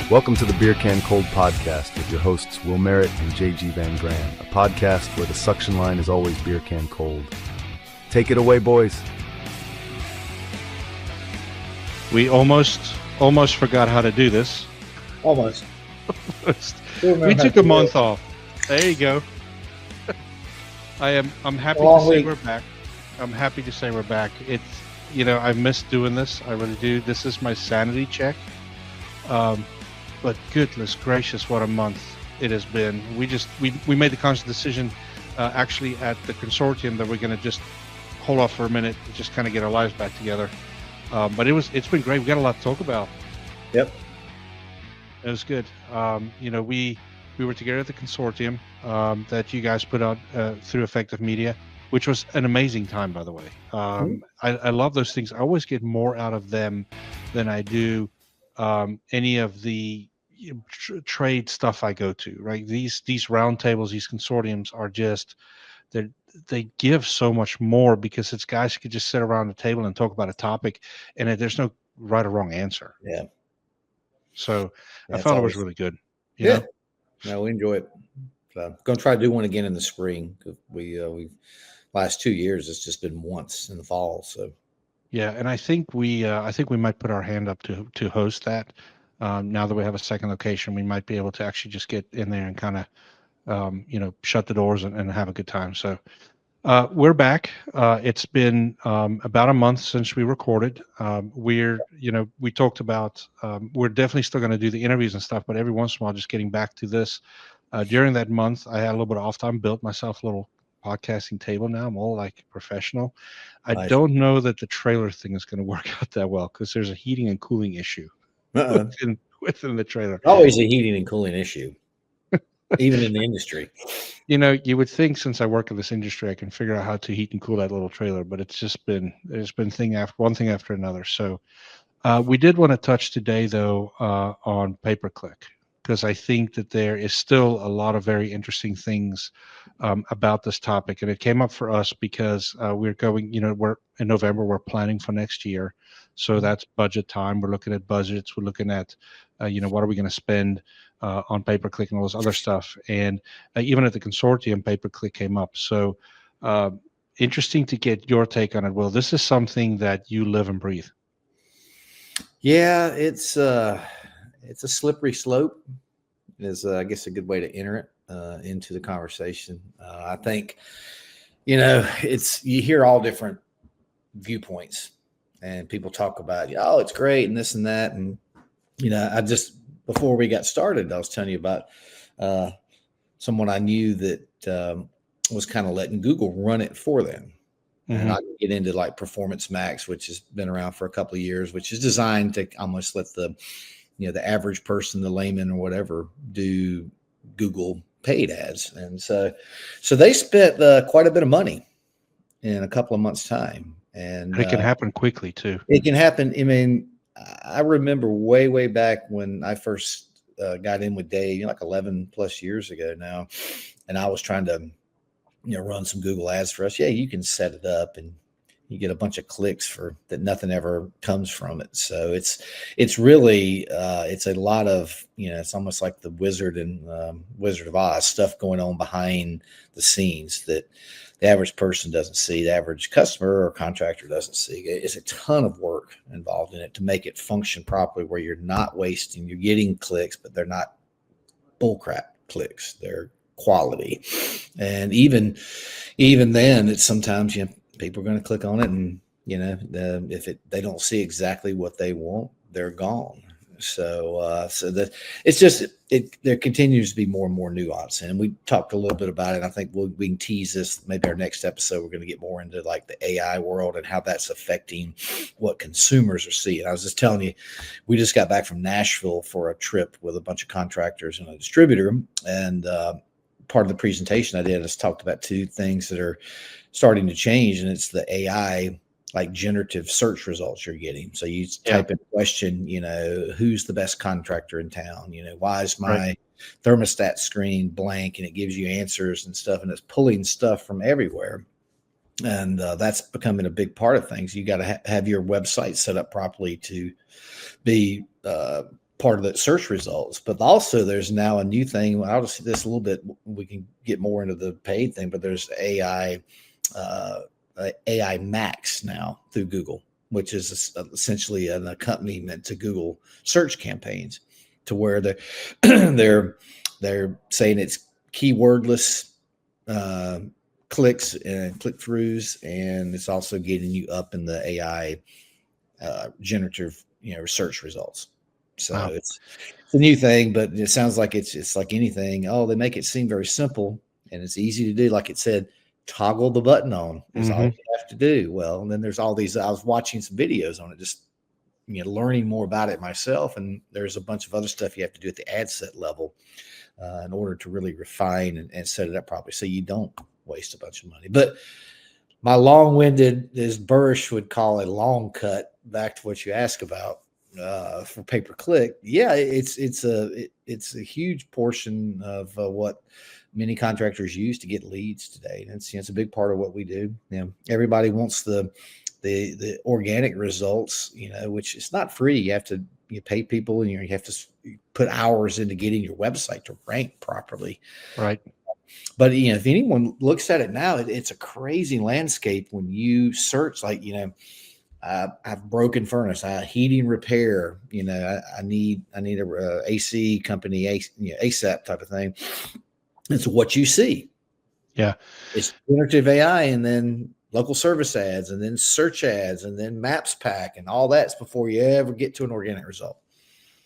Welcome to the Beer Can Cold Podcast with your hosts Will Merritt and JG Van Graan, a podcast where the suction line is always beer can cold. Take it away, boys. We almost forgot how to do this. Almost. We took a month off. There you go. I'm happy to say we're back. I'm happy to say we're back. It's, I've missed doing this. I really do. This is my sanity check. But goodness gracious, what a month it has been. We made the conscious decision actually at the consortium that we're going to just hold off for a minute to just kind of get our lives back together. But it's been great. We got a lot to talk about. Yep. It was good. We were together at the consortium that you guys put out through Effective Media, which was an amazing time, by the way. I love those things. I always get more out of them than I do any of the trade stuff I go to, right? These roundtables, these consortiums are just, they give so much more because it's guys who could just sit around the table and talk about a topic, and there's no right or wrong answer. Yeah. So I found it was really good. Yeah. No, we enjoy it. So going to try to do one again in the spring. We last 2 years it's just been once in the fall. So yeah, and I think we might put our hand up to host that. Now that we have a second location, we might be able to actually just get in there and kind of, shut the doors and have a good time. So we're back. It's been about a month since we recorded. We talked about, we're definitely still going to do the interviews and stuff, but every once in a while, just getting back to this. During that month, I had a little bit of off time, built myself a little podcasting table. Now I'm all like professional. Nice. I don't know that the trailer thing is going to work out that well because there's a heating and cooling issue within the trailer. Always a heating and cooling issue, even in the industry. You would think since I work in this industry, I can figure out how to heat and cool that little trailer, but there's been one thing after another. So we did want to touch today, though, on pay-per-click, because I think that there is still a lot of very interesting things about this topic. And it came up for us because we're going, we're in November, we're planning for next year. So that's budget time. We're looking at budgets. We're looking at, what are we going to spend on pay-per-click and all this other stuff. And even at the consortium, pay-per-click came up. So interesting to get your take on it, Will. This is something that you live and breathe. Yeah, it's a slippery slope is, I guess, a good way to enter it into the conversation. I think, you hear all different viewpoints and people talk about, oh, it's great and this and that. And, before we got started, I was telling you about someone I knew that was kind of letting Google run it for them. Mm-hmm. And I can get into like Performance Max, which has been around for a couple of years, which is designed to almost let the average person, the layman or whatever, do Google paid ads. And so they spent quite a bit of money in a couple of months' time. And it can happen quickly too. It can happen. I mean, I remember way back when I first got in with Dave, like 11 plus years ago now, and I was trying to, run some Google ads for us. Yeah, you can set it up and you get a bunch of clicks for that. Nothing ever comes from it. So it's really, it's a lot of, it's almost like the Wizard and Wizard of Oz stuff going on behind the scenes that the average person doesn't see, the average customer or contractor doesn't see. It's a ton of work involved in it to make it function properly, where you're not wasting, you're getting clicks, but they're not bullcrap clicks. They're quality. And even then, it's sometimes, people are going to click on it and, if they don't see exactly what they want, they're gone. So that it's just, there continues to be more and more nuance. And we talked a little bit about it. I think we can tease this, maybe our next episode, we're going to get more into like the AI world and how that's affecting what consumers are seeing. I was just telling you, we just got back from Nashville for a trip with a bunch of contractors and a distributor. And part of the presentation I did, I talked about two things that are starting to change. And it's the AI, like generative search results you're getting. So you type in a question, who's the best contractor in town? Why is my thermostat screen blank? And it gives you answers and stuff, and it's pulling stuff from everywhere. And that's becoming a big part of things. You got to have your website set up properly to be part of the search results. But also there's now a new thing. I'll just see this a little bit. We can get more into the paid thing, but there's AI Max now through Google, which is essentially an accompaniment to Google search campaigns, to where they're saying it's keywordless clicks and click-throughs, and it's also getting you up in the AI generative search results. So Wow. it's a new thing, but it sounds like it's like anything. Oh, they make it seem very simple and it's easy to do. Like it said, toggle the button on is all you have to do. Well, and then there's all these. I was watching some videos on it, just learning more about it myself. And there's a bunch of other stuff you have to do at the ad set level in order to really refine and set it up properly, so you don't waste a bunch of money. But my long-winded, as Burrish would call a long cut, back to what you ask about for pay-per-click. Yeah, it's a huge portion of what many contractors use to get leads today. And it's a big part of what we do. Everybody wants the organic results, which is not free. You have to pay people, and you have to put hours into getting your website to rank properly. Right. But if anyone looks at it now, it's a crazy landscape when you search, like, I've broken furnace, heating repair, I need a AC company, ASAP type of thing. It's what you see. Yeah. It's generative AI, and then local service ads, and then search ads, and then maps pack, and all that's before you ever get to an organic result.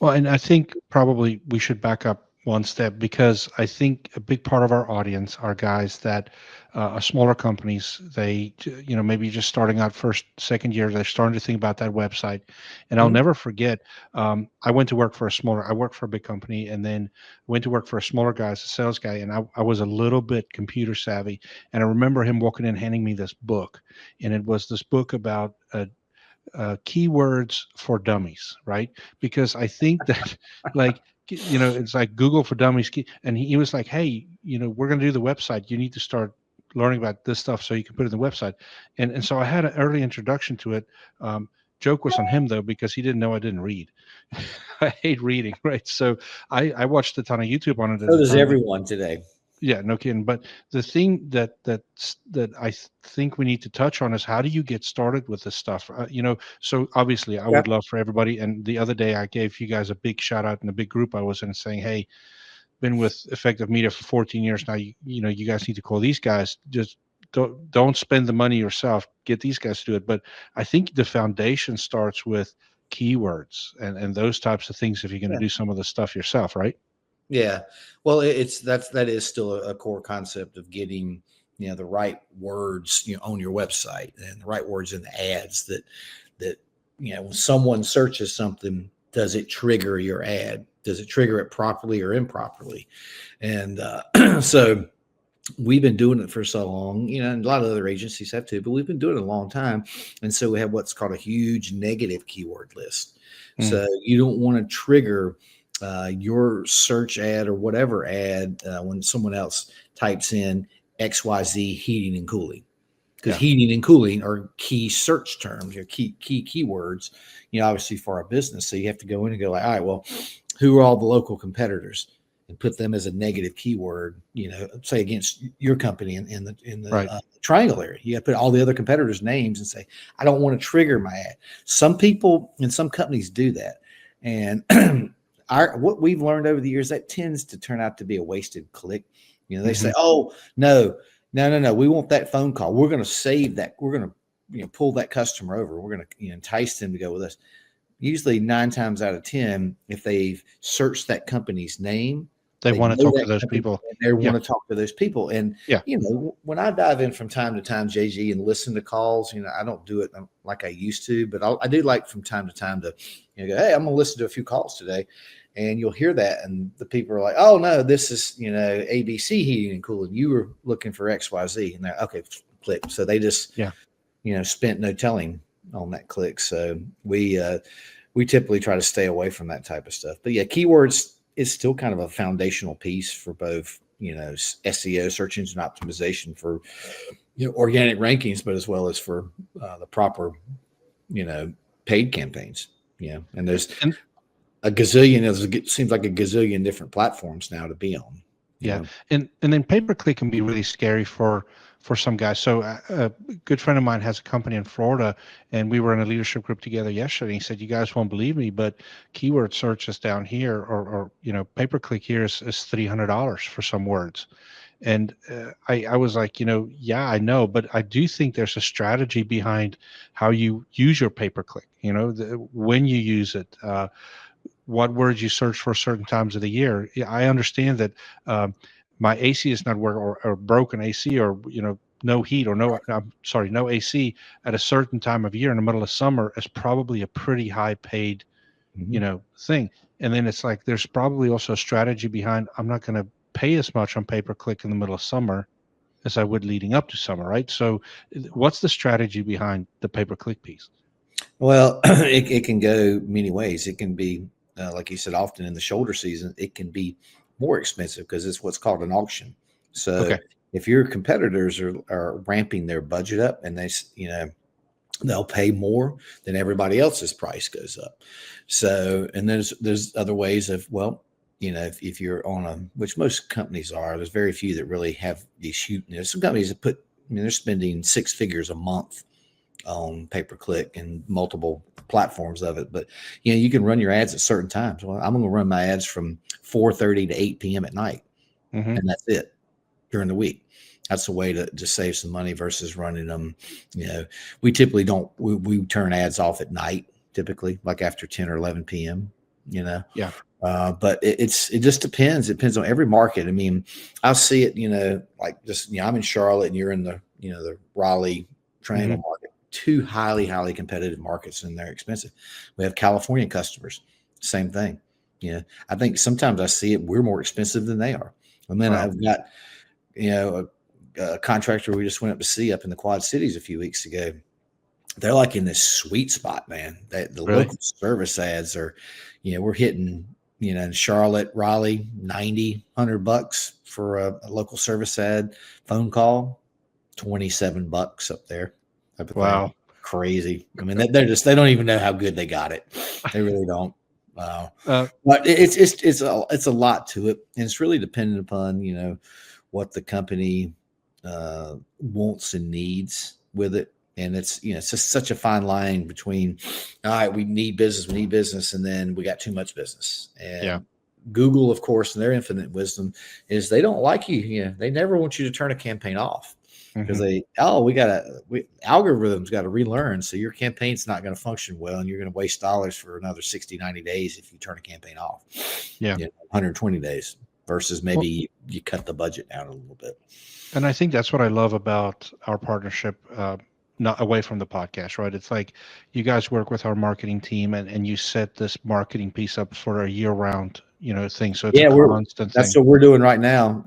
Well, and I think probably we should back up one step, because I think a big part of our audience are guys that are smaller companies. They, maybe just starting out first, second year, they're starting to think about that website. And I'll never forget, I went to work for I worked for a big company, and then went to work for a smaller guy as a sales guy. And I was a little bit computer savvy. And I remember him walking in, handing me this book. And it was this book about keywords for dummies, right? Because I think that it's like Google for Dummies. And he was like, hey, we're going to do the website. You need to start learning about this stuff so you can put it in the website. And so I had an early introduction to it. Joke was on him, though, because he didn't know I didn't read. I hate reading, right? So I watched a ton of YouTube on it. So does everyone today. Yeah, no kidding. But the thing that I think we need to touch on is, how do you get started with this stuff? So obviously I would love for everybody. And the other day I gave you guys a big shout out in a big group I was in, saying, hey, been with Effective Media for 14 years now. You guys need to call these guys. Just don't spend the money yourself. Get these guys to do it. But I think the foundation starts with keywords and those types of things, if you're going to do some of the stuff yourself, right? Yeah. Well, that is still a core concept of getting, the right words, on your website, and the right words in the ads that, when someone searches something, does it trigger your ad? Does it trigger it properly or improperly? And so we've been doing it for so long, and a lot of other agencies have too, but we've been doing it a long time. And so we have what's called a huge negative keyword list. So you don't want to trigger your search ad or whatever ad when someone else types in XYZ heating and cooling, because heating and cooling are key search terms, or key keywords, obviously for our business. So you have to go in and go like, all right, well, who are all the local competitors, and put them as a negative keyword, say against your company in the triangle area. You got to put all the other competitors' names and say, I don't want to trigger my ad. Some people and some companies do that. And what we've learned over the years, that tends to turn out to be a wasted click. They say, oh, no, we want that phone call. We're going to save that. We're going to, pull that customer over. We're going to entice them to go with us. Usually 9 times out of 10, if they've searched that company's name, they want to talk to those people. They want to talk to those people. And, when I dive in from time to time, JG, and listen to calls, I don't do it like I used to, but I do like from time to time to, go, hey, I'm going to listen to a few calls today. And you'll hear that. And the people are like, oh, no, this is, ABC Heating and Cooling. You were looking for XYZ. And they're, okay, click. So they just, spent no telling on that click. So we typically try to stay away from that type of stuff. But keywords is still kind of a foundational piece for both, SEO, search engine optimization, for, organic rankings, but as well as for the proper, paid campaigns. And there's, a gazillion seems like a gazillion different platforms now to be on. Yeah. And then pay-per-click can be really scary for some guys. So a good friend of mine has a company in Florida, and we were in a leadership group together yesterday. He said, "You guys won't believe me, but keyword searches down here, or pay-per-click here is $300 for some words." And I was like, yeah, I know, but I do think there's a strategy behind how you use your pay-per-click. When you use it, what words you search for certain times of the year. Yeah, I understand that my AC is not working, or broken AC, or no heat, or no AC at a certain time of year in the middle of summer is probably a pretty high paid thing. And then it's like there's probably also a strategy behind, I'm not going to pay as much on pay-per-click in the middle of summer as I would leading up to summer, right? So what's the strategy behind the pay-per-click piece? Well, it can go many ways. It can be, like you said, often in the shoulder season, it can be more expensive because it's what's called an auction. So if your competitors are ramping their budget up and they'll pay more, then everybody else's price goes up. So, and there's other ways of, well, if you're on which most companies are, there's very few that really have these huge, some companies that they're spending six figures a month on pay-per-click and multiple platforms of it. But, you can run your ads at certain times. Well, I'm going to run my ads from 4:30 to 8 p.m. at night. And that's it during the week. That's a way to just save some money versus running them. We typically we turn ads off at night, typically like after 10 or 11 p.m., Yeah. But it just depends. It depends on every market. I mean, I'll see it, like just, I'm in Charlotte and you're in the Raleigh Triangle market, two highly, highly competitive markets, and they're expensive. We have California customers, same thing. I think sometimes I see it, we're more expensive than they are. And then I've got, a contractor we just went up to see up in the Quad Cities a few weeks ago. They're like in this sweet spot, man. The local service ads are, we're hitting, in Charlotte, Raleigh, $90-$100 for a local service ad. Phone call, $27 up there. Wow. Crazy. I mean, they don't even know how good they got it. They really don't. But it's a lot to it. And it's really dependent upon, what the company wants and needs with it. And it's just such a fine line between, all right, we need business, and then we got too much business. And Google, of course, in their infinite wisdom, is they don't like you. They never want you to turn a campaign off because algorithms got to relearn. So your campaign's not going to function well, and you're going to waste dollars for another 60, 90 days if you turn a campaign off. 120 days versus maybe you cut the budget down a little bit. And I think that's what I love about our partnership, not away from the podcast, right? It's like you guys work with our marketing team and you set this marketing piece up for a year-round, thing. So it's a constant that's thing. what we're doing right now.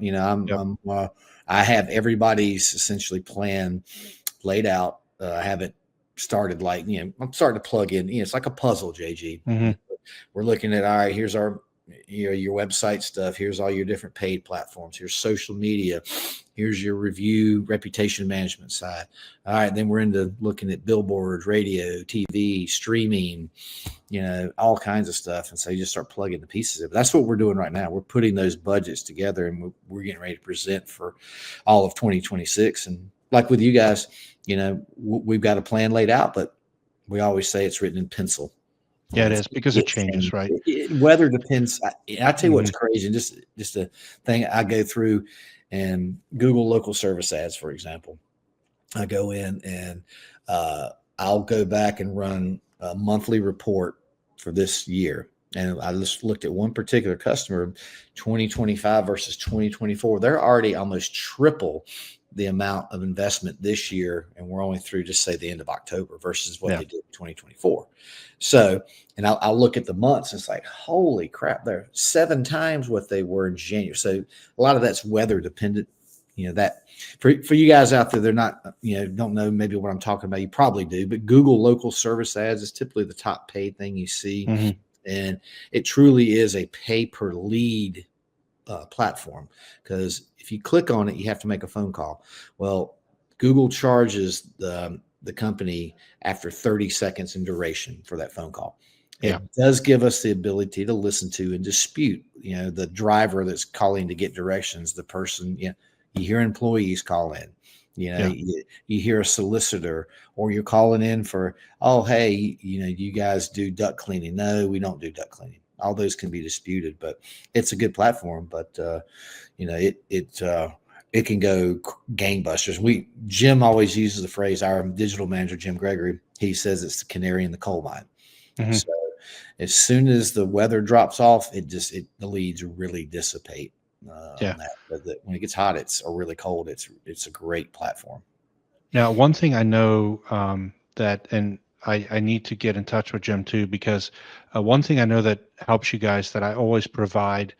I have everybody's essentially plan laid out. I haven't started I'm starting to plug in. It's like a puzzle, JG. We're looking at, all right, here's our your website stuff. Here's all your different paid platforms. Here's social media. Here's your review, reputation management side. All right. Then we're into looking at billboards, radio, TV, streaming, all kinds of stuff. And so you just start plugging the pieces of it. That's what we're doing right now. We're putting those budgets together, and we're getting ready to present for all of 2026. And like with you guys, we've got a plan laid out, but we always say it's written in pencil. Yeah, it is, because it changes, right? Weather depends. I tell you what's crazy, and just a thing I go through, and Google local service ads, for example. I go in and I'll go back and run a monthly report for this year. And I just looked at one particular customer, 2025 versus 2024. They're already almost triple the amount of investment this year, and we're only through, just say, the end of October versus what they did in 2024. So, and I'll look at the months, and it's like, holy crap, they're 7 times what they were in January. So a lot of that's weather dependent. That for you guys out there, they're not, don't know maybe what I'm talking about. You probably do, but Google local service ads is typically the top paid thing you see. And it truly is a pay per lead platform, because if you click on it, you have to make a phone call. Well, Google charges the company after 30 seconds in duration for that phone call. Yeah. It does give us the ability to listen to and dispute, the driver that's calling to get directions, the person, you hear employees call in, Yeah. you hear a solicitor, or you're calling in for, oh, hey, you guys do duct cleaning. No, we don't do duct cleaning. All those can be disputed, but it's a good platform. But, it can go gangbusters. Jim always uses the phrase, our digital manager, Jim Gregory, he says it's the canary in the coal mine. Mm-hmm. So as soon as the weather drops off, the leads really dissipate. On that. But when it gets hot, or really cold, it's a great platform. Now, one thing I know that, and I need to get in touch with Jim too, because one thing I know that helps you guys that I always provide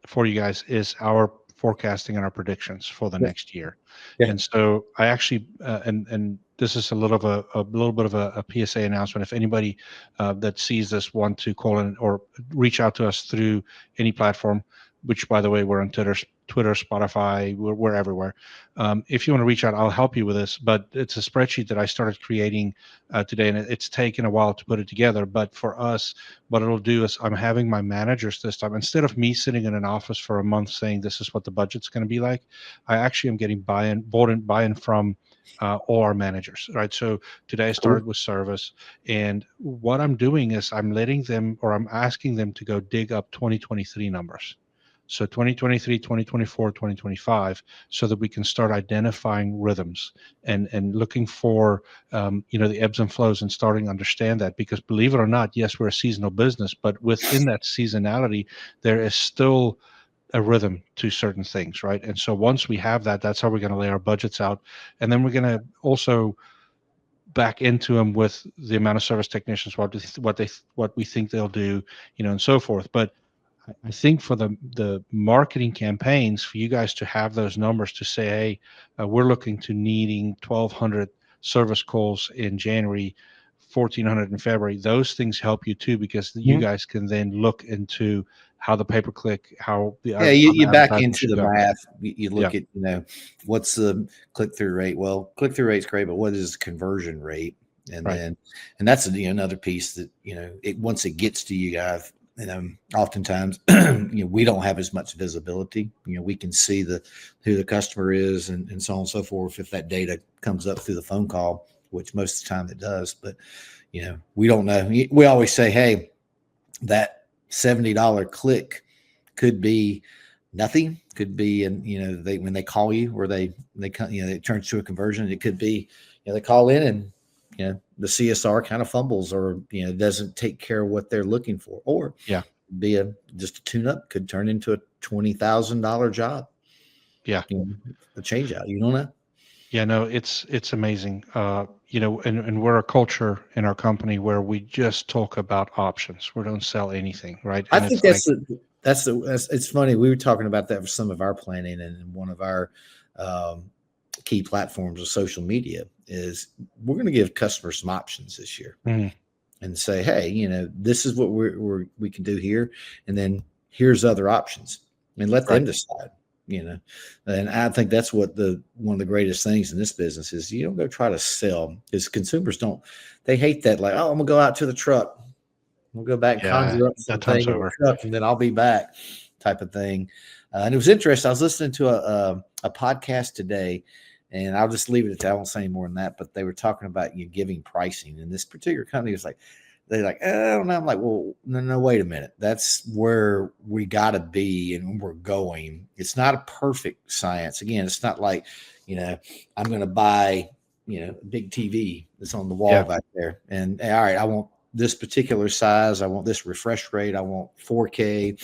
for you guys is our forecasting and our predictions for the next year. Yeah. And so I actually, and this is a little bit of a PSA announcement. If anybody that sees this want to call in or reach out to us through any platform, which by the way, we're on Twitter, Spotify, we're everywhere. If you want to reach out, I'll help you with this, but it's a spreadsheet that I started creating today, and it's taken a while to put it together. But for us, what it'll do is I'm having my managers this time, instead of me sitting in an office for a month saying this is what the budget's going to be like, I actually am getting buy-in from all our managers, right? So today I started with service, and what I'm doing is I'm asking them to go dig up 2023 numbers. So 2023, 2024, 2025, so that we can start identifying rhythms and looking for, the ebbs and flows and starting to understand that. Because believe it or not, yes, we're a seasonal business, but within that seasonality, there is still a rhythm to certain things, right? And so once we have that, that's how we're going to lay our budgets out. And then we're going to also back into them with the amount of service technicians, what we think they'll do, and so forth. But I think for the marketing campaigns, for you guys to have those numbers to say, hey, we're looking to needing 1,200 service calls in January, 1,400 in February, those things help you too, because you guys can then look into how the pay-per-click, how the you back into the math. You look at, what's the click-through rate? Well, click-through rate's great, but what is the conversion rate? And then, and that's another piece that, once it gets to you guys, oftentimes, we don't have as much visibility. We can see who the customer is and so on and so forth. If that data comes up through the phone call, which most of the time it does, but we don't know. We always say, hey, that $70 click could be nothing. Could be, and when they call you, or they it turns to a conversion. It could be, they call in and the CSR kind of fumbles, or doesn't take care of what they're looking for, or be just a tune-up, could turn into a $20,000 job. Yeah, a change out. You don't know. Yeah, no, it's amazing. And we're a culture in our company where we just talk about options. We don't sell anything, right? And I think that's it's funny. We were talking about that for some of our planning, and one of our key platforms of social media is we're going to give customers some options this year, and say, hey, this is what we can do here, and then here's other options, and let them decide. And I think that's what one of the greatest things in this business is. You don't go try to sell, because consumers they hate that. Like, oh, I'm gonna go out to the truck, we'll go back and conjure up something in the truck, and then I'll be back, type of thing. And it was interesting. I was listening to a podcast today, and I'll just leave it at that. I won't say any more than that. But they were talking about giving pricing, and this particular company was like, they're like, I don't know. I'm like, well, no, wait a minute. That's where we got to be, and we're going. It's not a perfect science. Again, it's not like, I'm going to buy, a big TV that's on the wall back there, and all right, I want this particular size. I want this refresh rate. I want 4K,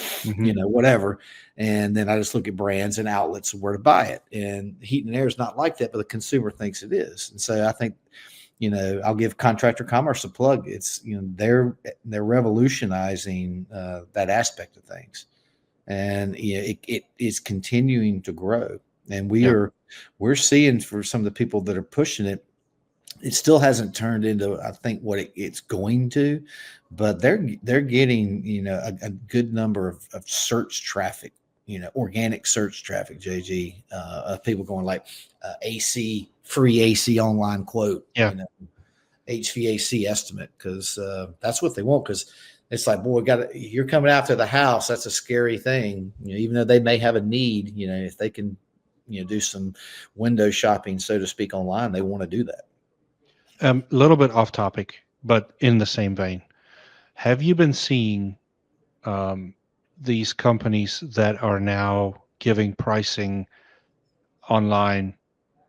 whatever. And then I just look at brands and outlets where to buy it. And heat and air is not like that, but the consumer thinks it is. And so I think, I'll give Contractor Commerce a plug. It's, they're revolutionizing that aspect of things, and it is continuing to grow. And we're seeing, for some of the people that are pushing it, it still hasn't turned into, I think, what it's going to, but they're getting, a good number of search traffic, organic search traffic, JG, of people going like AC, free AC online quote, HVAC estimate, because that's what they want. Because it's like, boy, you're coming after the house. That's a scary thing. Even though they may have a need, if they can, do some window shopping, so to speak, online, they want to do that. A little bit off topic, but in the same vein. Have you been seeing these companies that are now giving pricing online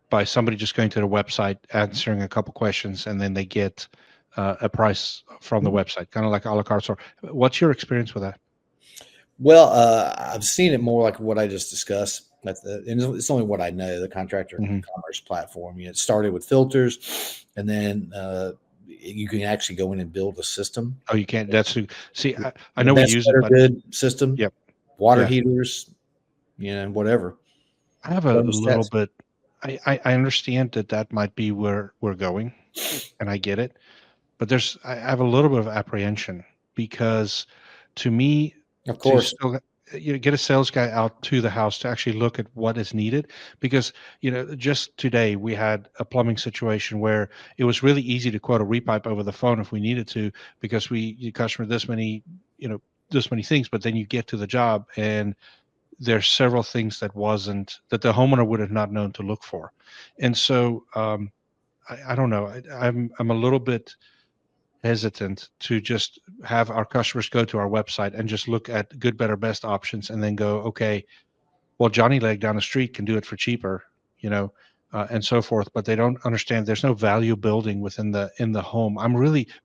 by somebody just going to the website, answering a couple questions, and then they get a price from the website, kind of like a la carte store? What's your experience with that? Well, I've seen it more like what I just discussed. And it's only what I know, the Contractor Commerce platform. It started with filters, and then you can actually go in and build a system. Oh, you can't. See, I know we use it, but good system. Yep. Water heaters, whatever. I have a little bit. I understand that might be where we're going, and I get it. But I have a little bit of apprehension, because to me, of course, get a sales guy out to the house to actually look at what is needed. Because just today we had a plumbing situation where it was really easy to quote a repipe over the phone if we needed to, because you customer this many things, but then you get to the job and there's several things that the homeowner would have not known to look for. And so I don't know. I'm a little bit hesitant to just have our customers go to our website and just look at good, better, best options, and then go, okay, well, Johnny Leg down the street can do it for cheaper, and so forth. But they don't understand there's no value building in the home.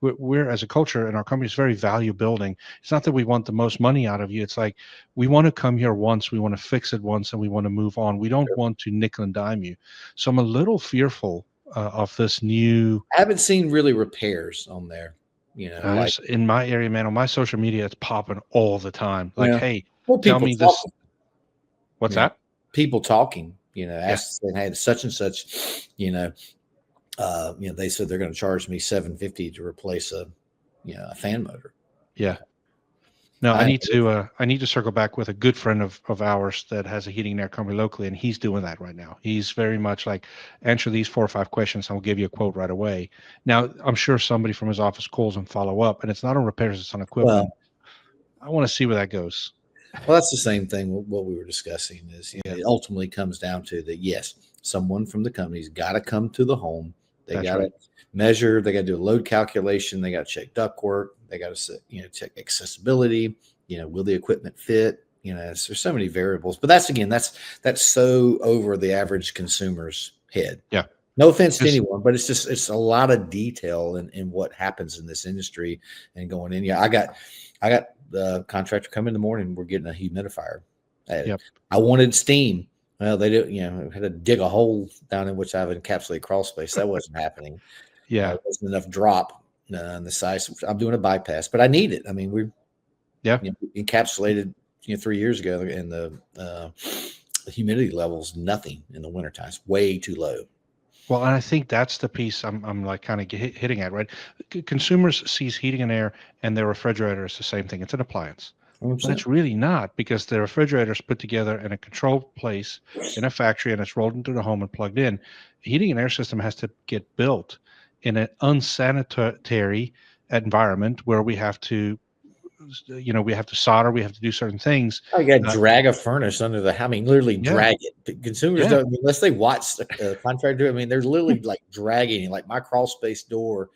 We're as a culture in our company is very value building. It's not that we want the most money out of you. It's like, we want to come here once, we want to fix it once, and we want to move on. We don't want to nickel and dime you. So I'm a little fearful of this new. I haven't seen really repairs on there. Like, in my area, man, on my social media, it's popping all the time. Like, hey, tell me talking. this. What's that? People talking, asking, hey, such and such, they said they're going to charge me $750 to replace a fan motor. Yeah. No, I need to circle back with a good friend of ours that has a heating and air company locally, and he's doing that right now. He's very much like, answer these 4 or 5 questions, and we'll give you a quote right away. Now, I'm sure somebody from his office calls and follow up, and it's not on repairs, it's on equipment. I want to see where that goes. Well, that's the same thing. What we were discussing is, it ultimately comes down to that. Yes, someone from the company's got to come to the home. They got to measure. They got to do a load calculation. They got to check ductwork. They got to, check accessibility. Will the equipment fit? There's so many variables. But that's so over the average consumer's head. Yeah. No offense to anyone, but it's a lot of detail in what happens in this industry and going in. Yeah, I got the contractor come in the morning. We're getting a humidifier. I wanted steam. Well, they did. Had to dig a hole down in which I have encapsulated crawl space. That wasn't happening. Yeah, there wasn't enough drop on the size. I'm doing a bypass, but I need it. I mean, we encapsulated 3 years ago, and the humidity levels nothing in the wintertime. It's way too low. Well, and I think that's the piece I'm like kind of hitting at, right? Consumers sees heating and air and their refrigerator is the same thing. It's an appliance. 100%. But it's really not, because the refrigerator is put together in a controlled place in a factory, and it's rolled into the home and plugged in. The heating and air system has to get built in an unsanitary environment where we have to solder, we have to do certain things. I got to drag a furnace under the. I mean, literally drag it. Consumers don't, unless they watch the contractor. I mean, they're literally like dragging it. Like my crawl space door.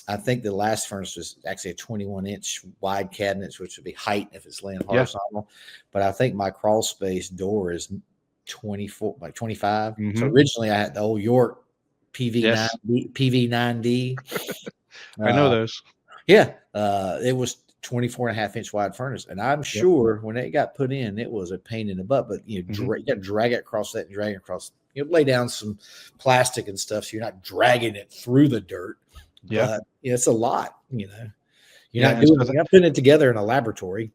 I think the last furnace was actually a 21-inch wide cabinets, which would be height if it's laying horizontal. But I think my crawl space door is 24 by 25. Mm-hmm. So originally I had the old York PV9D. I know those. Yeah. It was 24.5-inch wide furnace. And I'm sure when it got put in, it was a pain in the butt, but you got to drag it across that and drag it across, lay down some plastic and stuff. So you're not dragging it through the dirt. Yeah. But it's a lot, you're not putting it together in a laboratory.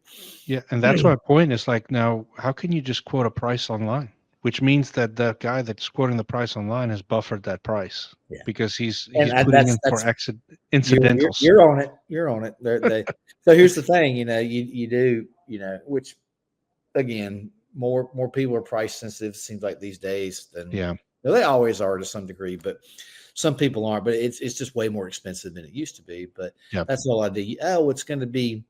Yeah. And that's my point is like, now, how can you just quote a price online? Which means that the guy that's quoting the price online has buffered that price because he's putting in for incidentals. You're on it. You're on it. So here's the thing, you do, which again, more people are price sensitive. It seems like these days than they always are to some degree. But Some people aren't, but it's just way more expensive than it used to be. But Yep. that's all I do. Oh, it's going to be,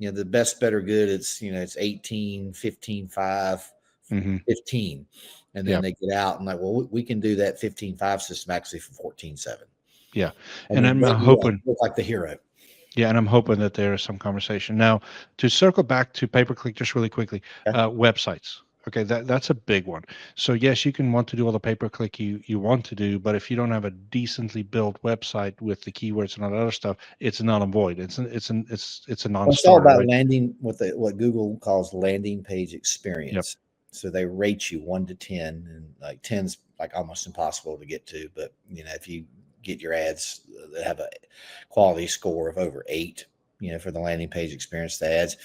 the best, better, good. It's, it's 18, 15, 5, Mm-hmm. 15. And then Yep. they get out and like, well, we can do that 15.5 system actually for 14.7. Yeah. And I'm then hoping, look like the hero. yeah, and I'm hoping that there is some conversation. Now, to circle back to pay-per-click just really quickly, Okay. Websites. Okay, that's a big one. So yes, you can want to do all the pay-per-click you want to do, but if you don't have a decently built website with the keywords and all that other stuff, it's null and void. It's a Well, non-starter, it's all about right? landing what Google calls landing page Yep. experience. So they rate you 1 to 10, and like 10's like almost impossible to get to. But if you get your ads that have a quality score of over 8, for the landing page experience, the ads,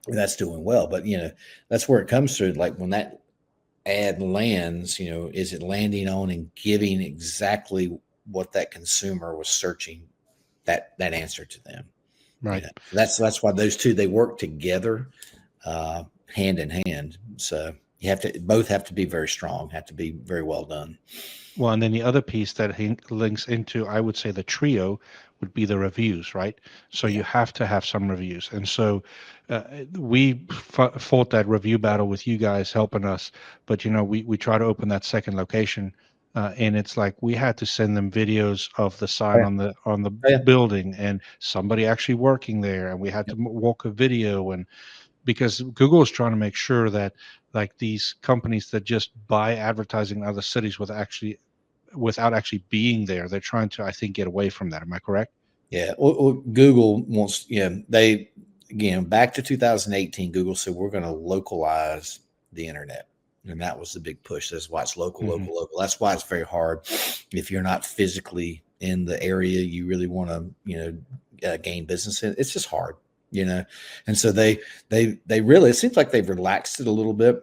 that's doing well. But that's where it comes through. Like when that ad lands, is it landing on and giving exactly what that consumer was searching that answer to them? Right. That's why those two, they work together, hand in hand. So both have to be very strong, have to be very well done. Well, and then the other piece that links into, I would say, the trio would be the reviews, right? So you have to have some reviews. And so we fought that review battle with you guys helping us, but we try to open that second location, and it's like we had to send them videos of the sign on the building and somebody actually working there, and we had to walk a video, and because Google is trying to make sure that like these companies that just buy advertising in other cities without actually being there, they're trying to, I think, get away from that. Am I correct? Yeah. Well, Google wants, again, back to 2018, Google said, we're going to localize the internet. And that was the big push. That's why it's local. That's why it's very hard. If you're not physically in the area you really want to, gain business in, it's just hard, And so they really, it seems like they've relaxed it a little bit.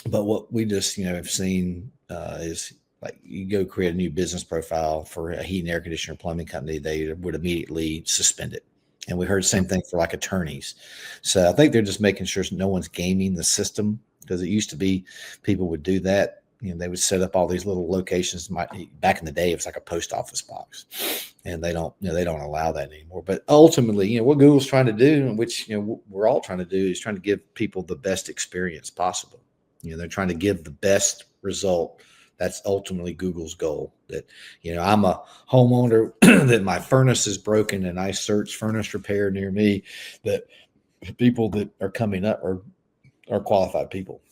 But what we just, have seen is, like, you go create a new business profile for a heating, air conditioner, plumbing company, they would immediately suspend it. And we heard the same thing for like attorneys. So I think they're just making sure no one's gaming the system, because it used to be people would do that. They would set up all these little locations. Back in the day, it was like a post office box, and they don't allow that anymore. But ultimately, what Google's trying to do, and which we're all trying to do, is trying to give people the best experience possible. They're trying to give the best result. That's ultimately Google's goal. That, I'm a homeowner that my furnace is broken and I search furnace repair near me, that people that are coming up are qualified people.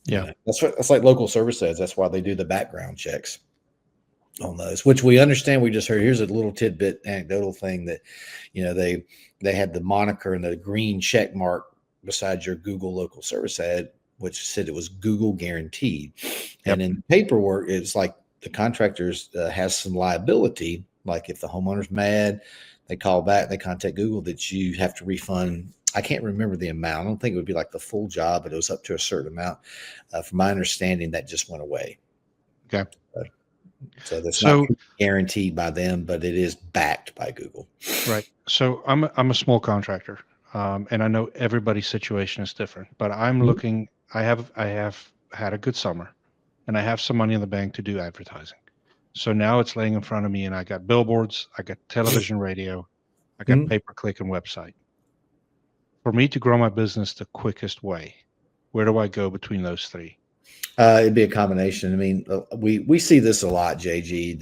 Yeah. That's like local service ads. That's why they do the background checks on those, which we understand. We just heard, here's a little tidbit, anecdotal thing that, they had the moniker and the green check mark beside your Google local service ad, which said it was Google guaranteed. And in paperwork, it's like the contractors has some liability. Like if the homeowner's mad, they call back, they contact Google, that you have to refund. I can't remember the amount. I don't think it would be like the full job, but it was up to a certain amount. From my understanding, that just went away. Okay. So that's not guaranteed by them, but it is backed by Google. Right. So I'm a small contractor, and I know everybody's situation is different, but I'm looking. I have had a good summer, and I have some money in the bank to do advertising. So now it's laying in front of me, and I got billboards, I got television, radio, I got pay-per-click and website. For me to grow my business the quickest way, where do I go between those three? It'd be a combination. I mean, we see this a lot, JG,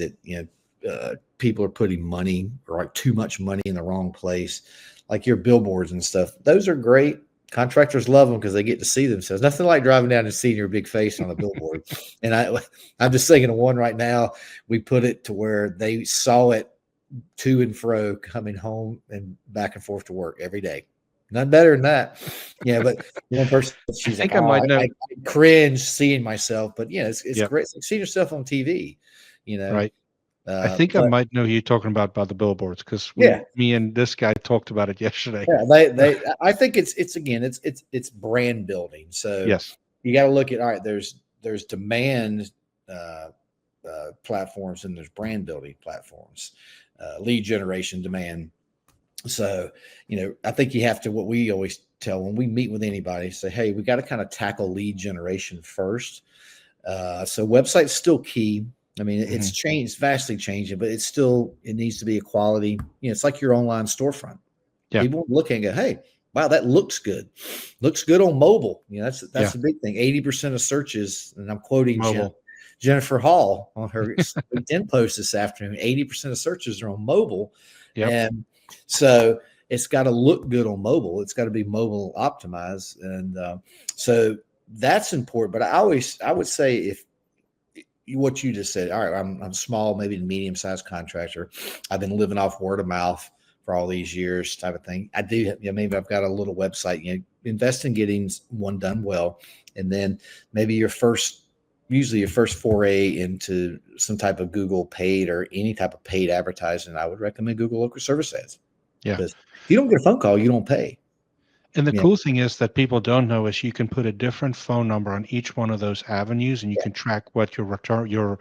that people are putting money, or like too much money, in the wrong place. Like your billboards and stuff, those are great. Contractors love them because they get to see themselves. Nothing like driving down and seeing your big face on a billboard. And I'm just thinking of one right now. We put it to where they saw it to and fro coming home and back and forth to work every day. None better than that. Yeah, but one person, she's like, I cringe seeing myself. But it's great. It's like seeing yourself on TV, Right. I think I might know who you're talking about the billboards, because me and this guy talked about it yesterday. Yeah, I think it's brand building. So yes, you got to look at, all right, there's demand platforms, and there's brand building platforms, lead generation, demand. So, I think you have to, what we always tell when we meet with anybody, say, hey, we got to kind of tackle lead generation first. So website's still key. I mean, it's changed, vastly changing, but it needs to be a quality. It's like your online storefront. Yeah. People look and go, hey, wow, that looks good. Looks good on mobile. That's the big thing. 80% of searches, and I'm quoting Jennifer Hall on her LinkedIn post this afternoon, 80% of searches are on mobile. Yep. And so it's got to look good on mobile. It's got to be mobile optimized. And so that's important. But I would say if what you just said, all right, I'm small, maybe medium sized contractor. I've been living off word of mouth for all these years type of thing. I do, maybe I've got a little website, invest in getting one done well. And then maybe usually your first foray into some type of Google paid or any type of paid advertising, I would recommend Google local service ads. Yeah. Because if you don't get a phone call, you don't pay. And the cool thing is that people don't know is you can put a different phone number on each one of those avenues, and you can track what your return, your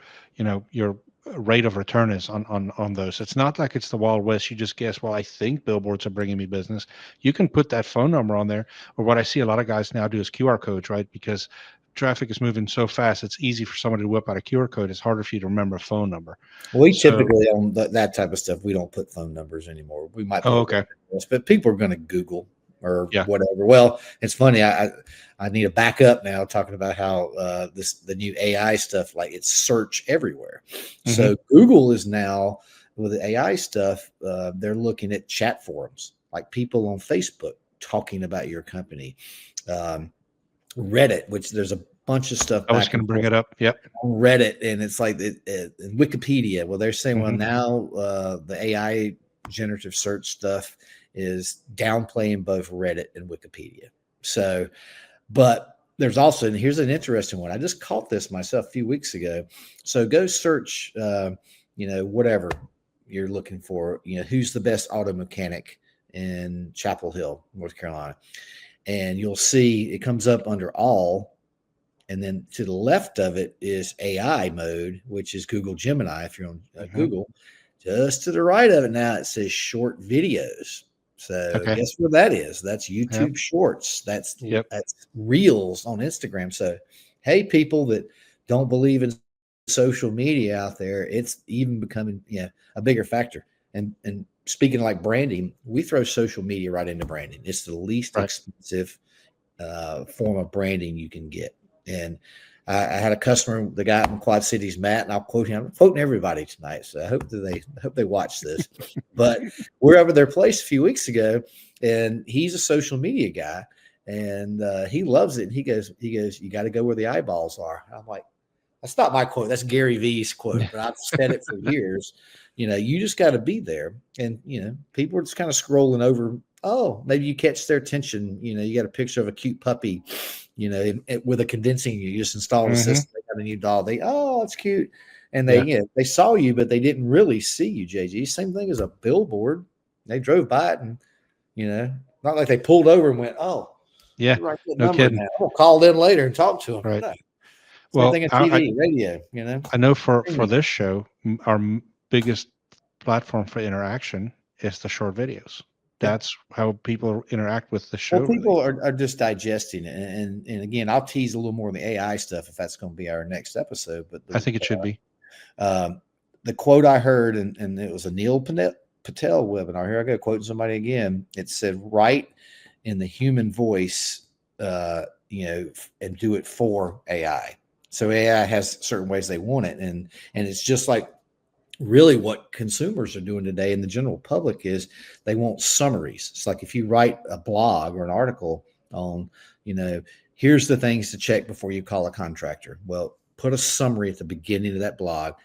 rate of return is on those. It's not like it's the Wild West. You just guess, well, I think billboards are bringing me business. You can put that phone number on there. Or what I see a lot of guys now do is QR codes, right? Because traffic is moving so fast, it's easy for somebody to whip out a QR code. It's harder for you to remember a phone number. We typically on that type of stuff, we don't put phone numbers anymore. We might. Okay. But people are going to Google or whatever. Well, it's funny. I need a backup now talking about how the new AI stuff, like it's search everywhere. Mm-hmm. So Google is now with the AI stuff, they're looking at chat forums, like people on Facebook talking about your company. Reddit, which there's a bunch of stuff. I was going to bring it up. Yep. On Reddit, and it's like Wikipedia. Well, they're saying, well, now the AI generative search stuff is downplaying both Reddit and Wikipedia. So, but there's also, and here's an interesting one. I just caught this myself a few weeks ago. So go search, whatever you're looking for, who's the best auto mechanic in Chapel Hill, North Carolina. And you'll see it comes up under all. And then to the left of it is AI mode, which is Google Gemini. If you're on Google, just to the right of it now, it says short videos. So guess what that is? That's YouTube Shorts. That's Reels on Instagram. So, hey, people that don't believe in social media out there, it's even becoming a bigger factor. And speaking like branding, we throw social media right into branding. It's the least expensive form of branding you can get. And I had a customer, the guy in Quad Cities, Matt, and I'll quote him. I'm quoting everybody tonight, so I hope they watch this. But we're over their place a few weeks ago, and he's a social media guy, and he loves it. And he goes, you got to go where the eyeballs are. I'm like, that's not my quote. That's Gary Vee's quote, but I've said it for years. You just got to be there, and people are just kind of scrolling over. Oh, maybe you catch their attention. You got a picture of a cute puppy, with a condensing, you just installed a system, they got a new doll. It's cute. And they saw you, but they didn't really see you, JG. Same thing as a billboard. They drove by it and, not like they pulled over and went, oh, no kidding. Now. We'll call them later and talk to them. Right. No. Well, thing on TV, radio, I know for this show, our biggest platform for interaction is the short videos. That's how people interact with the show. Well, people are just digesting it. And again, I'll tease a little more of the AI stuff if that's going to be our next episode. But I think it should be. The quote I heard, and it was a Neil Patel webinar. Here I go, quoting somebody again. It said, write in the human voice, and do it for AI. So AI has certain ways they want it. And it's just like, really what consumers are doing today in the general public is they want summaries. It's like if you write a blog or an article on, here's the things to check before you call a contractor. Well, put a summary at the beginning of that blog,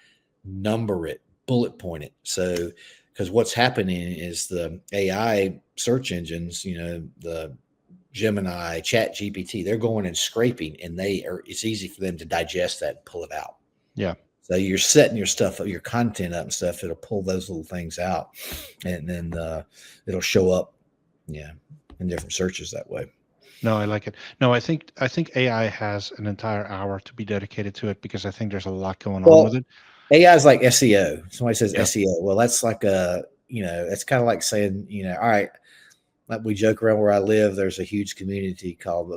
number it, bullet point it. So, because what's happening is the AI search engines, the Gemini, Chat GPT, they're going and scraping, and it's easy for them to digest that and pull it out. Yeah. So you're setting your stuff, your content up and stuff. It'll pull those little things out, and then it'll show up, in different searches that way. No, I like it. No, I think AI has an entire hour to be dedicated to it because I think there's a lot going on with it. AI is like SEO. Somebody says SEO. Well, that's like it's kind of like saying, all right, like we joke around where I live, there's a huge community called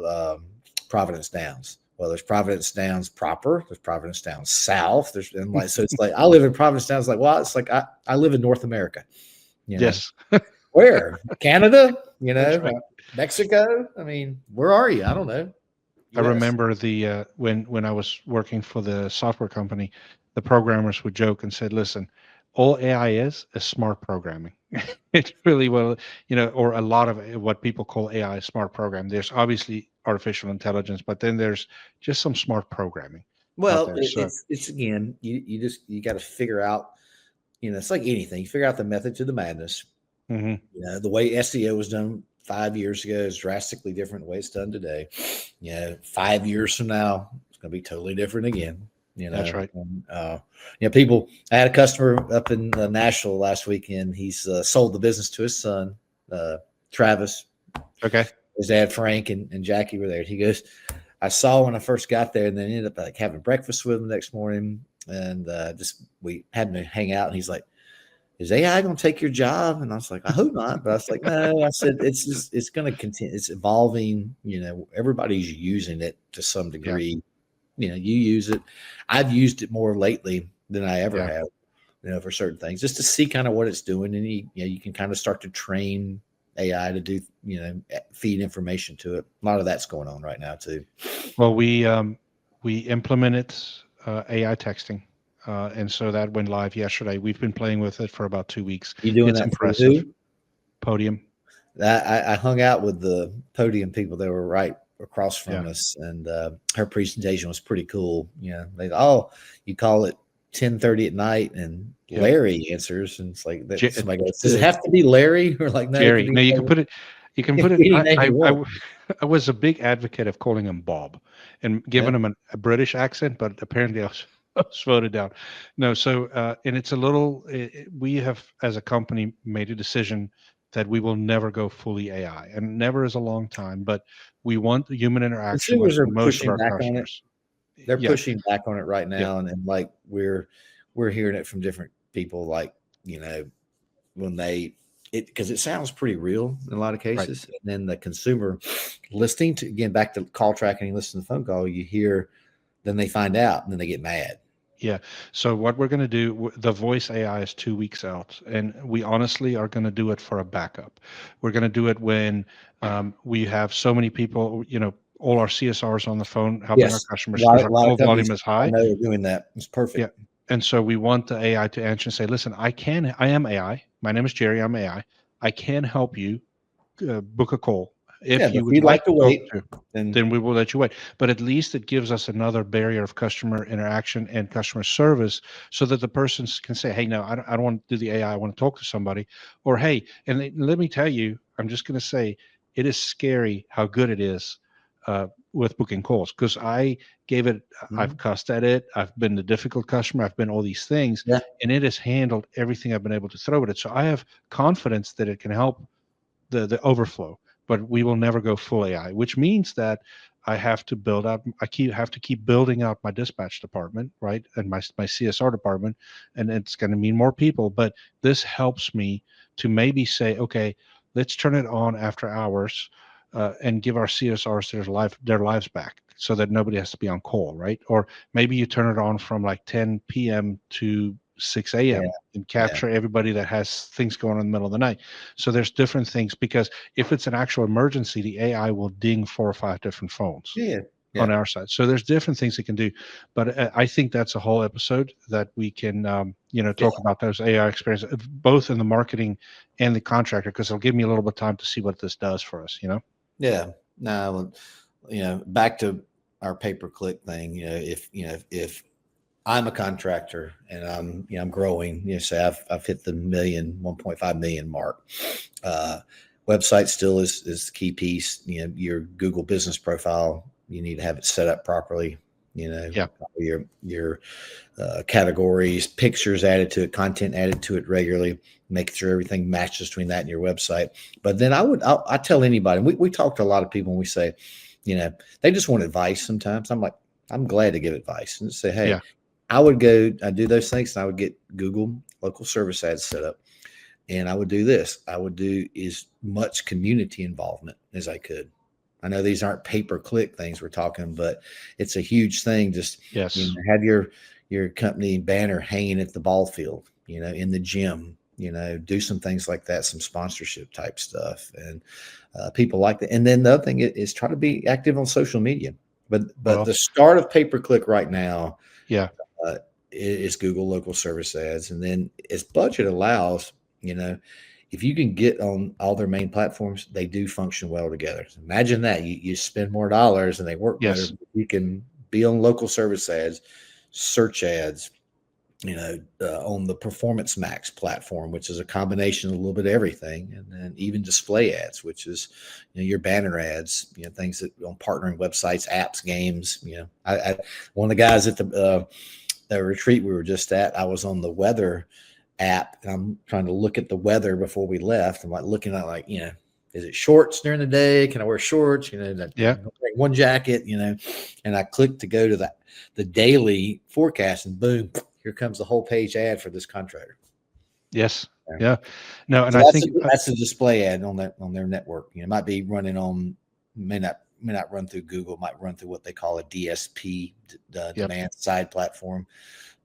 Providence Downs. Well, there's Providence Downs proper. There's Providence Downs South. And like, so it's like, I live in Providence Downs. Like, well, it's like, I live in North America, Yes. where? Canada, That's right. Mexico. I mean, where are you? I don't know. I US. remember the when I was working for the software company, the programmers would joke and said, "Listen, all AI is smart programming." It's really or a lot of what people call AI is smart programming. There's obviously artificial intelligence, but then there's just some smart programming out Well, there. So it's again, you got to figure out, it's like anything. You figure out the method to the madness. mhm, The way SEO was done 5 years ago is drastically different the way it's done today. 5 years from now, it's going to be totally different again. that's right. And, people. I had a customer up in Nashville last weekend. He's sold the business to his son, Travis. Okay. His dad, Frank, and Jackie were there. He goes, I saw when I first got there, and then ended up like having breakfast with him the next morning, and we had to hang out. And he's like, "Is AI going to take your job?" And I was like, "I hope not." But I was like, "No." I said, it's going to continue. It's evolving. Everybody's using it to some degree. You use it. I've used it more lately than I ever have. For certain things, just to see kind of what it's doing, and you can kind of start to train AI to do, feed information to it. A lot of that's going on right now too. Well, we implemented AI texting. And so that went live yesterday. We've been playing with it for about 2 weeks. You doing It's that impressive. for who? Podium. I hung out with the Podium people. They were right across from us, and her presentation was pretty cool. You call it 10:30 at night, and Larry answers, and it's like that. Somebody goes, "Does it have to be Larry?" Or like, no, Jerry. No, you can put it. You can put it. I was a big advocate of calling him Bob and giving him a British accent, but apparently I was voted down. No, so and it's a little. We have, as a company, made a decision that we will never go fully AI, and never is a long time, but we want the human interaction with most of our customers. They're pushing back on it right now, and like we're hearing it from different people, like when because it sounds pretty real in a lot of cases, and then the consumer listening to, again, back to call tracking and listening to the phone call, you hear, then they find out, and then they get mad. Yeah. So what we're going to do, the voice AI is 2 weeks out, and we honestly are going to do it for a backup. We're going to do it when we have so many people, all our CSRs on the phone helping our customers because our call volume is high. I know you're doing that. It's perfect. Yeah. And so we want the AI to answer and say, "Listen, I am AI. My name is Jerry. I'm AI. I can help you book a call. If you would like to wait, then we will let you wait." But at least it gives us another barrier of customer interaction and customer service, so that the person can say, "Hey, no, I don't want to do the AI. I want to talk to somebody." Or, "Hey," and let me tell you, I'm just going to say, it is scary how good it is with booking calls, because I gave it, I've cussed at it, I've been the difficult customer, I've been all these things, and it has handled everything I've been able to throw at it. So I have confidence that it can help the overflow, but we will never go full AI, which means that I have to build up, have to keep building out my dispatch department, right? And my CSR department, and it's going to mean more people, but this helps me to maybe say, okay, let's turn it on after hours, and give our CSRs their lives back, so that nobody has to be on call, right? Or maybe you turn it on from like 10 p.m. to 6 a.m. and capture everybody that has things going on in the middle of the night. So there's different things, because if it's an actual emergency, the AI will ding 4 or 5 different phones on our side. So there's different things it can do. But I think that's a whole episode that we can, talk about those AI experiences, both in the marketing and the contractor, because it'll give me a little bit of time to see what this does for us, Yeah. No, back to our pay-per-click thing, if I'm a contractor and I'm growing, say I've hit the 1.5 million mark. Website still is the key piece. Your Google business profile, you need to have it set up properly. Your categories, pictures added to it, content added to it regularly, making sure everything matches between that and your website. But then I tell anybody, we talk to a lot of people, and we say, they just want advice sometimes. I'm like, I'm glad to give advice and say, hey, I'd do those things, and I would get Google local service ads set up, and I would do this. I would do as much community involvement as I could. I know these aren't pay-per-click things we're talking, but it's a huge thing. Just Yes. have your company banner hanging at the ball field, in the gym, do some things like that, some sponsorship type stuff, and people like that. And then the other thing is try to be active on social media. But the start of pay-per-click right now, yeah, is Google local service ads, and then as budget allows, if you can get on all their main platforms, they do function well together. So imagine that you spend more dollars and they work better. You can be on local service ads, search ads, on the Performance Max platform, which is a combination of a little bit of everything, and then even display ads, which is your banner ads, things that on partnering websites, apps, games. One of the guys at the retreat we were just at, I was on the weather app, and I'm trying to look at the weather before we left. I'm looking at is it shorts during the day? Can I wear shorts? One jacket, and I clicked to go to the daily forecast, and boom, here comes the whole page ad for this contractor. Yes. Yeah. No, and so I think that's a display ad on their network. It might be running on, may not run through Google, might run through what they call a DSP, demand side platform.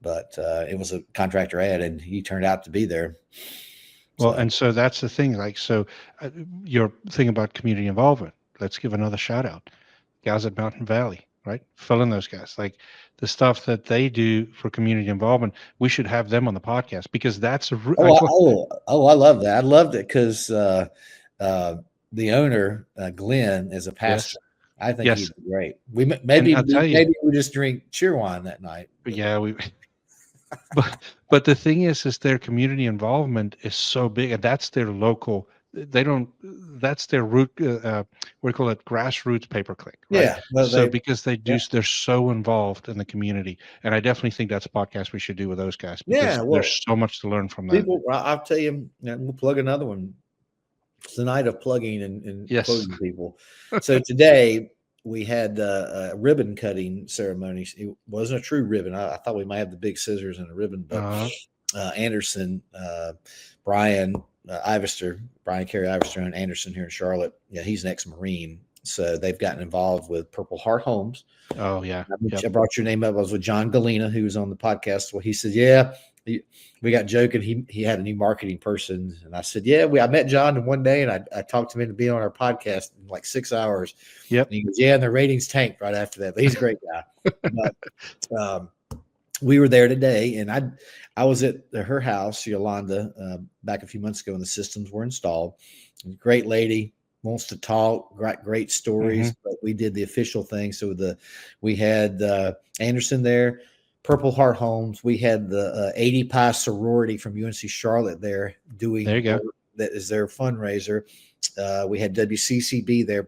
But it was a contractor ad, and he turned out to be there. Well, and so that's the thing. Your thing about community involvement. Let's give another shout out. Guys at Mountain Valley, right? Fill in those guys. Like the stuff that they do for community involvement, we should have them on the podcast, because that's a. I love that. I loved it because the owner, Glenn, is a pastor. I think he's great. Maybe we just drink cheerwine that night. Yeah, but the thing is their community involvement is so big, and that's their local. That's their root. We call it grassroots pay-per-click. Right? Yeah. Because they're so involved in the community, and I definitely think that's a podcast we should do with those guys. Because there's so much to learn from that. I'll tell you, we'll plug another one. It's the night of plugging and quoting people. So today we had a ribbon cutting ceremony. It wasn't a true ribbon. I thought we might have the big scissors and a ribbon, but Anderson, Brian Carey Ivester, and Anderson here in Charlotte. Yeah, he's an ex-Marine. So they've gotten involved with Purple Heart Homes. Oh, yeah. I brought your name up. I was with John Galena, who was on the podcast. Well, he said, we got joking. He had a new marketing person. And I said, I met John one day, and I talked to him into being on our podcast in like 6 hours. Yep. And he goes, and the ratings tanked right after that. But he's a great guy. But we were there today, and I was at her house, Yolanda, back a few months ago, and the systems were installed. Great lady, wants to talk, great stories, but we did the official thing. So we had Anderson there, Purple Heart Homes. We had the 80 Pi sorority from UNC Charlotte there doing. There you go. That is their fundraiser. We had WCCB there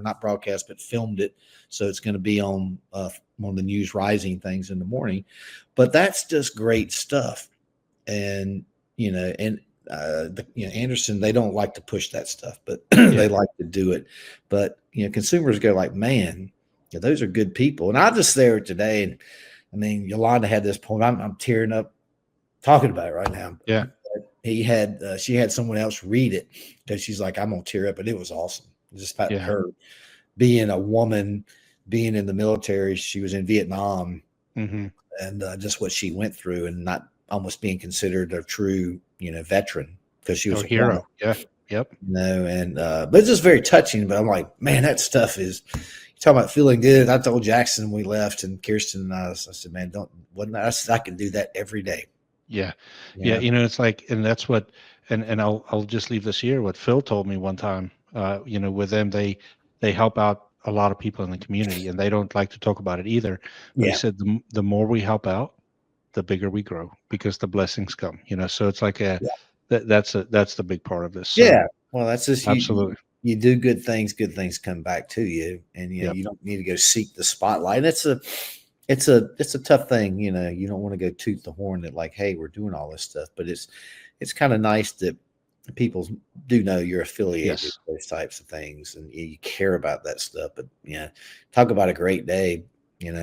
not broadcast, but filmed it. So it's going to be on one of the News Rising things in the morning. But that's just great stuff. And, Anderson, they don't like to push that stuff, but they like to do it. But, consumers go like, man, those are good people. And I just there today, and I mean, Yolanda had this point. I'm tearing up talking about it right now. Yeah. She had someone else read it because she's like, I'm gonna tear up, but it was awesome. Just about her being a woman, being in the military. She was in Vietnam, and just what she went through, and not almost being considered a true, veteran because she was a hero. woman. Yeah. Yep. But it's just very touching. But I'm like, man, that stuff is. Talking about feeling good. I told Jackson when we left, and Kirsten and I said, man, I can do that every day. Yeah. It's like, and that's what, and I'll just leave this here. What Phil told me one time, with them, they help out a lot of people in the community, and they don't like to talk about it either. But he said, the more we help out, the bigger we grow, because the blessings come, so it's like that's the big part of this. So, well, that's just absolutely. You do good things come back to you, and you don't need to go seek the spotlight. And it's a tough thing. You don't want to go toot the horn that like, hey, we're doing all this stuff, but it's kind of nice that people do know you're affiliated with those types of things, and you care about that stuff. But talk about a great day. They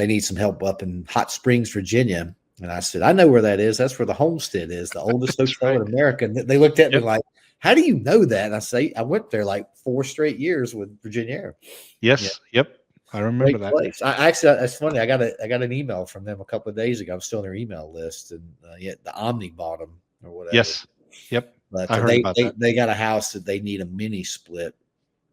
need some help up in Hot Springs, Virginia. And I said, I know where that is. That's where the Homestead is, the oldest That's hotel right. in America. And they looked at me Yep. like, how do you know that? And I say, I went there like 4 straight years with Virginia Air. Yes. Yep. I remember Great that. place. I actually, that's funny. I got an email from them a couple of days ago. I'm still on their email list, and yet the Omni bought them or whatever. Yes. Yep. But I heard about that. they got a house that they need a mini split.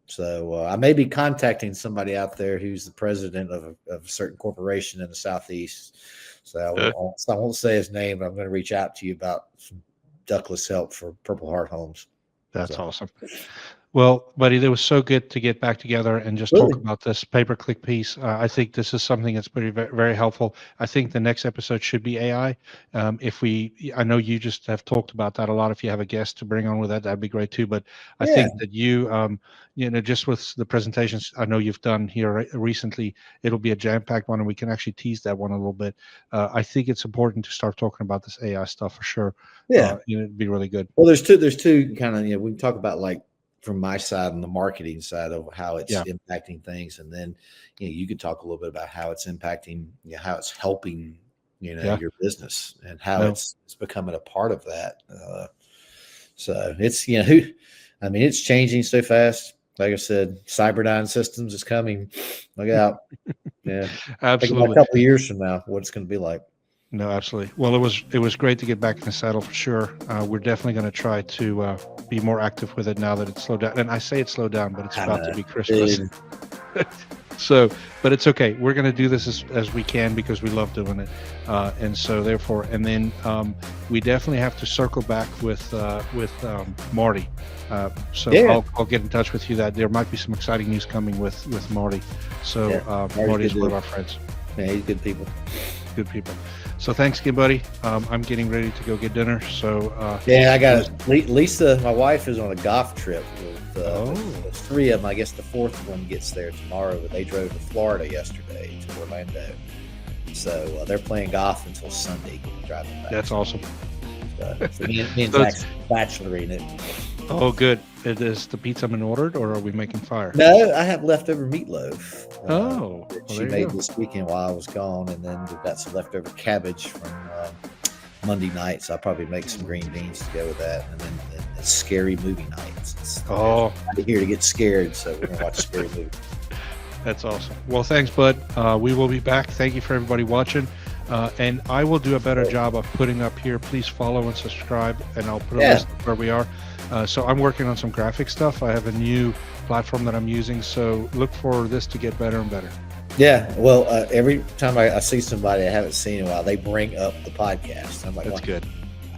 So I may be contacting somebody out there who's the president of a certain corporation in the Southeast. So I won't say his name, but I'm going to reach out to you about some ductless help for Purple Heart Homes. That's awesome. Well, buddy, it was so good to get back together and just talk about this pay-per-click piece. I think this is something that's very, very helpful. I think the next episode should be AI. I know you just have talked about that a lot. If you have a guest to bring on with that, that'd be great too. But I think that just with the presentations I know you've done here recently, it'll be a jam-packed one, and we can actually tease that one a little bit. I think it's important to start talking about this AI stuff for sure. Yeah, it'd be really good. Well, there's two kind of, we can talk about like from my side and the marketing side of how it's impacting things, and then you could talk a little bit about how it's impacting, how it's helping your business and how it's becoming a part of that. So it's it's changing so fast. Like I said, Cyberdyne Systems is coming. Look out! Yeah, absolutely. A couple of years from now, what it's going to be like. No, absolutely. Well, it was great to get back in the saddle for sure. We're definitely going to try to be more active with it now that it's slowed down. And I say it's slowed down, but it's about to be Christmas. So, but it's okay. We're going to do this as we can because we love doing it. And so therefore, and then we definitely have to circle back with Marty. I'll get in touch with you that there might be some exciting news coming with Marty. So Marty's one of our friends. Yeah, he's good people. Good people. So thanks again, buddy. I'm getting ready to go get dinner. So I got it. Lisa, my wife, is on a golf trip with 3 of them. I guess the 4th one gets there tomorrow, but they drove to Florida yesterday to Orlando. So they're playing golf until Sunday, driving back. That's awesome. So me and Zach's bacheloring it. Oh, good. Is the pizza been ordered, or are we making fire? No, I have leftover meatloaf. She made this weekend while I was gone, and then we've got some leftover cabbage from Monday night, so I'll probably make some green beans to go with that. And then it's scary movie nights. I'm here to get scared, so we're going to watch a scary movie. That's awesome. Well, thanks, bud. We will be back. Thank you for everybody watching. And I will do a better job of putting up here. Please follow and subscribe, and I'll put a list of where we are. So I'm working on some graphic stuff. I have a new platform that I'm using, so look for this to get better and better. Yeah, well, every time I see somebody I haven't seen in a while, they bring up the podcast. I'm like, that's good.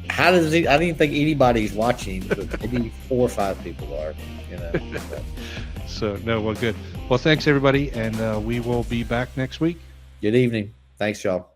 How does I don't even think anybody's watching, but maybe 4 or 5 people are. So no, well, good. Well, thanks everybody, and we will be back next week. Good evening. Thanks, y'all.